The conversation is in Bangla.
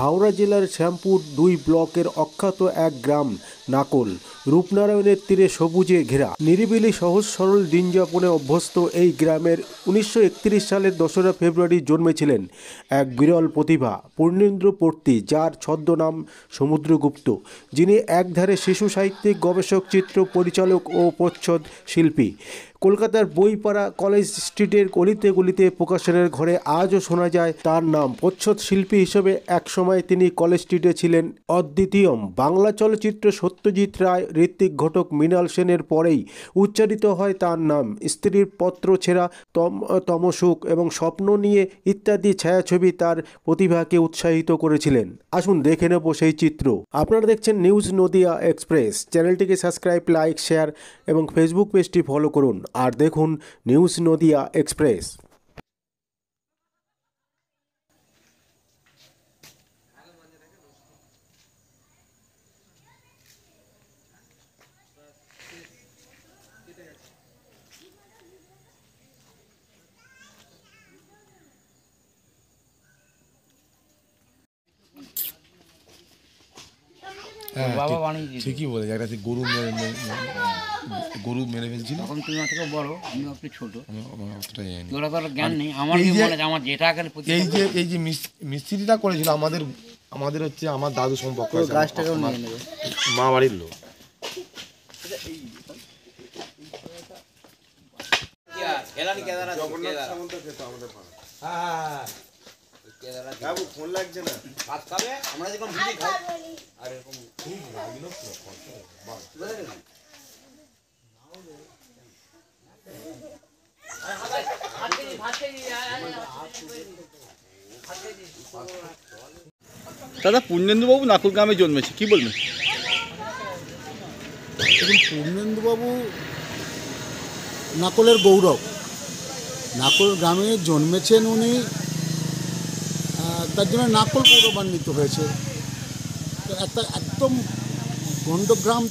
হাওড়া জেলার শ্যামপুর ২ ব্লকের অখ্যাত এক গ্রাম নাকল। রূপনারায়ণের তীরে সবুজে ঘেরা নিরিবিলি সহজ সরল দিনযাপনে অভ্যস্ত এই গ্রামের ১৯৩১ সালের ২রা ফেব্রুয়ারি জন্মেছিলেন এক বিরল প্রতিভা পূর্ণেন্দ্র পর্তি, যার ছদ্মনাম সমুদ্রগুপ্ত, যিনি একধারে শিশু সাহিত্যিক, গবেষক, চিত্র পরিচালক ও প্রচ্ছদ শিল্পী। কলকাতার বইপাড়া কলেজ স্ট্রিটের গলিতে গলিতে প্রকাশনের ঘরে আজও শোনা যায় তার নাম। প্রচ্ছদ শিল্পী হিসেবে একসময় তিনি কলেজ স্ট্রিটে ছিলেন অদ্বিতীয়। বাংলা চলচ্চিত্র সত্যজিৎ রায়, ঋত্বিক ঘটক, মৃণাল সেনের পরেই উচ্চারিত হয় তার নাম। স্ত্রীর পত্র ছেঁড়া, তমসুখ এবং স্বপ্ন নিয়ে ইত্যাদি ছায়াছবি তার প্রতিভাকে উৎসাহিত করেছিলেন। আসুন দেখে নেব সেই চিত্র। আপনারা দেখছেন নিউজ নদিয়া এক্সপ্রেস। চ্যানেলটিকে সাবস্ক্রাইব, লাইক, শেয়ার এবং ফেসবুক পেজটি ফলো করুন আর দেখুন নিউজ নদিয়া এক্সপ্রেস। বাবা বানিয়ে ঠিকই বলে একটা গরু মেরে ফেলছিল। তখন তুমি আমার থেকে বড়, আমি একটু ছোট, আমার অতটা জানি তোরা তো জ্ঞান নেই। আমার কি মনে আছে, আমার যেটা আগে এই যে মিস্ত্রিটা করেছিল আমাদের হচ্ছে আমার দাদু সম্পর্ক আছে, গাছটাকেও নিয়ে নেবে মা বাড়ির লোক। ফোন লাগছে না, আমরা যখন ভিড়ি খাই আর এরকম খুব লাগলো দাদা, পূর্ণেন্দুবাবু নাকুল গ্রামে জন্মেছে, কি বলবেন? দেখুন, পূর্ণেন্দুবাবু নাকলের গৌরব। নাকল গ্রামে জন্মেছেন উনি, তার জন্য নাকল গৌরবান্বিত হয়েছে। একটা একদম গণ্ডগ্রাম